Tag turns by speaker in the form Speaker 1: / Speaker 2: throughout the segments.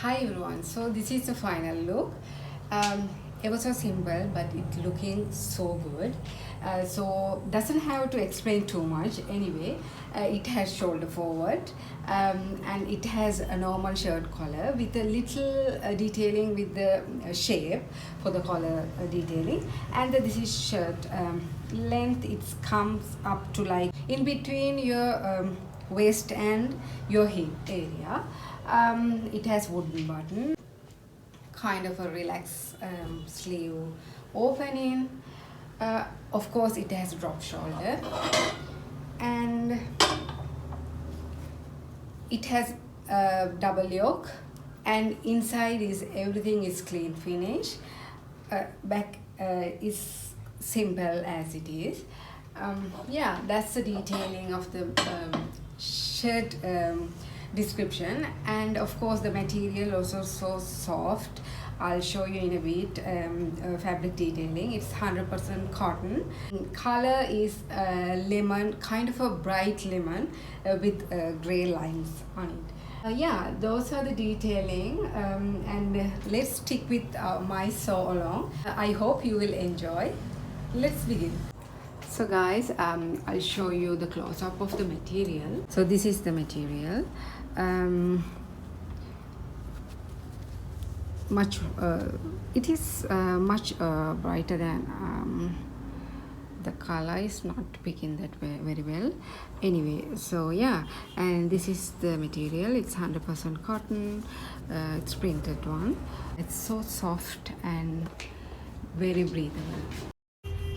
Speaker 1: Hi everyone, so this is the final look. um, it was so simple but it looking so good. So doesn't have to explain too much anyway. It has shoulder forward, and it has a normal shirt collar with a little detailing with the shape for the collar detailing. And this is shirt length. It comes up to like in between your waist and your hip area. It has wooden button, kind of a relaxed sleeve opening. Of course, it has drop shoulder, and it has double yoke, and inside is everything is clean finish. Back is simple as it is. Yeah, that's the detailing of the shirt description. And of course the material also so soft. I'll show you in a bit. Fabric detailing, it's 100% cotton. Color is lemon, kind of a bright lemon with gray lines on it. Yeah, those are the detailing, and let's stick with my sew along. I hope you will enjoy. Let's begin. So guys, I'll show you the close-up of the material. So this is the material. Much it is much brighter than the color is not picking that very well anyway. So yeah, and this is the material. It's 100% cotton. It's printed one. It's so soft and very breathable.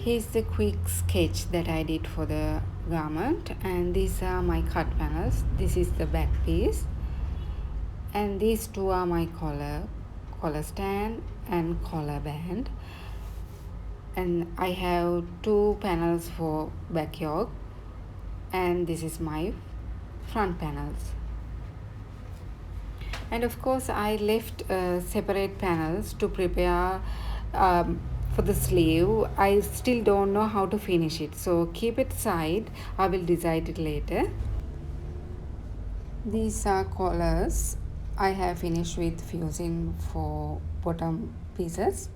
Speaker 1: Here's the quick sketch that I did for the garment, and these are my cut panels. This is the back piece, and these two are my collar stand and collar band. And I have two panels for back yoke, and this is my front panels. And of course I left separate panels to prepare for the sleeve. I still don't know how to finish it, so keep it aside. I will decide it later. These are collars. I have finished with fusing for bottom pieces.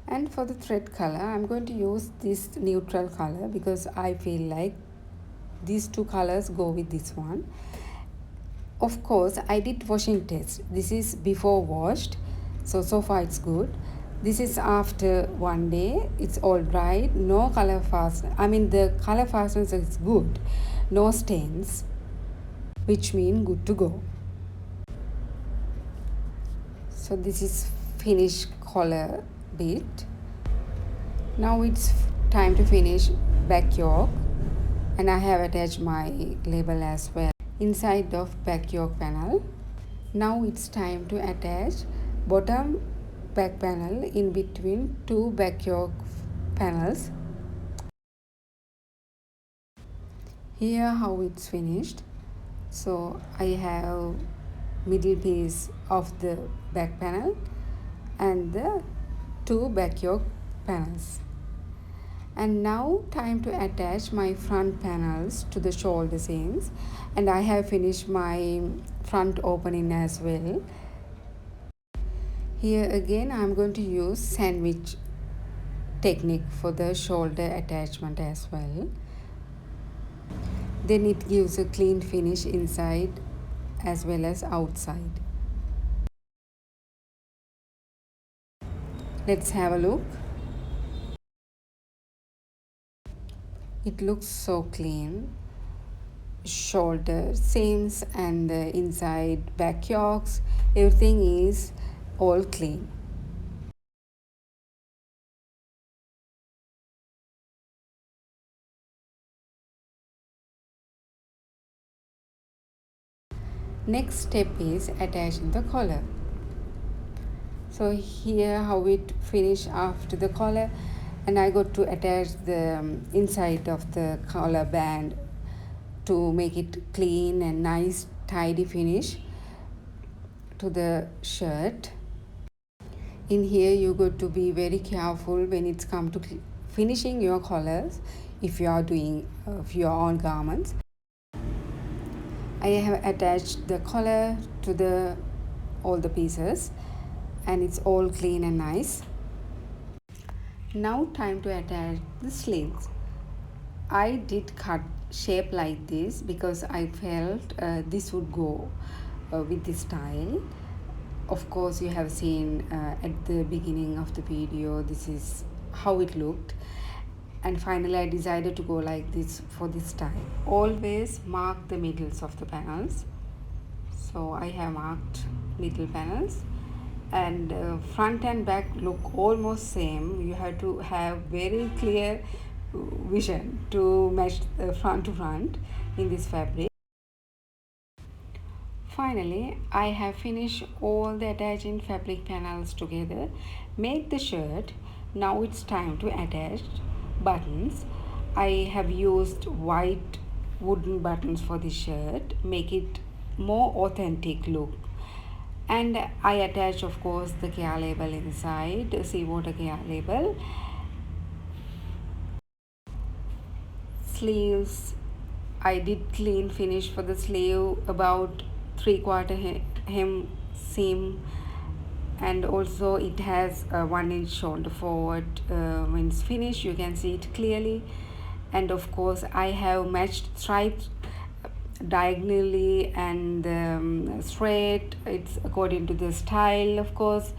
Speaker 1: And for the thread color, I'm going to use this neutral color because I feel like these two colors go with this one. Of course, I did washing test. This is before washed, so far it's good. This is after 1 day. It's all dried. No color fast. I mean the color fastness is good. No stains, which mean good to go. So this is finished collar bit. Now it's time to finish back yoke, and I have attached my label as well inside of back yoke panel. Now it's time to attach bottom back panel in between two back yoke panels. Here how it's finished. So I have middle piece of the back panel and the two back yoke panels. And now time to attach my front panels to the shoulder seams, and I have finished my front opening as well. Here again I'm going to use sandwich technique for the shoulder attachment as well. Then it gives a clean finish inside as well as outside. Let's have a look. It looks so clean. Shoulder seams and the inside back yokes, everything is all clean. Next step is attaching the collar. So here how it finish after the collar, and I got to attach the inside of the collar band to make it clean and nice tidy finish to the shirt. In here you got to be very careful when it's come to finishing your collars if you are doing your own garments. I have attached the collar to the all the pieces, and it's all clean and nice. Now time to attach the sleeves. I did cut shape like this because I felt this would go with this style. Of course, you have seen at the beginning of the video, this is how it looked. And finally, I decided to go like this for this style. Always mark the middles of the panels. So I have marked middle panels, and front and back look almost same. You have to have very clear vision to match front to front in this fabric. Finally, I have finished all the attaching fabric panels together, made the shirt. Now it's time to attach buttons. I have used white wooden buttons for this shirt, make it more authentic look. And I attach, of course, the care label inside, the seawater care label. Sleeves, I did clean finish for the sleeve, about 3/4 hem seam, and also it has a 1 inch shoulder forward. When it's finished, you can see it clearly. And of course, I have matched stripes diagonally and straight. It's according to the style, of course.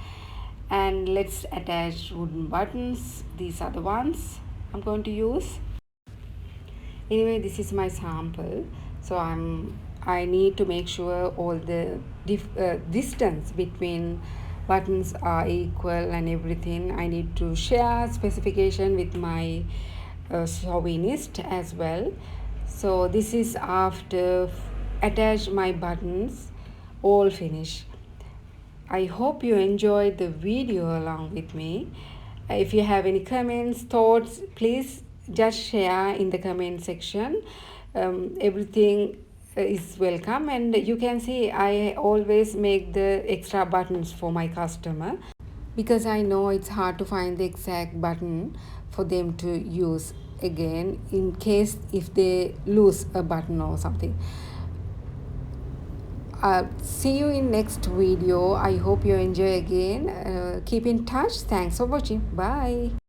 Speaker 1: And let's attach wooden buttons. These are the ones I'm going to use. Anyway, this is my sample, so I need to make sure all the distance between buttons are equal and everything. I need to share specification with my chauvinist as well. So this is after attach my buttons, all finished. I hope you enjoyed the video along with me. If you have any comments, thoughts, please just share in the comment section. Everything is welcome, and you can see I always make the extra buttons for my customer because I know it's hard to find the exact button for them to use again in case if they lose a button or something. See you in next video. I hope you enjoy again. Keep in touch. Thanks for watching. Bye.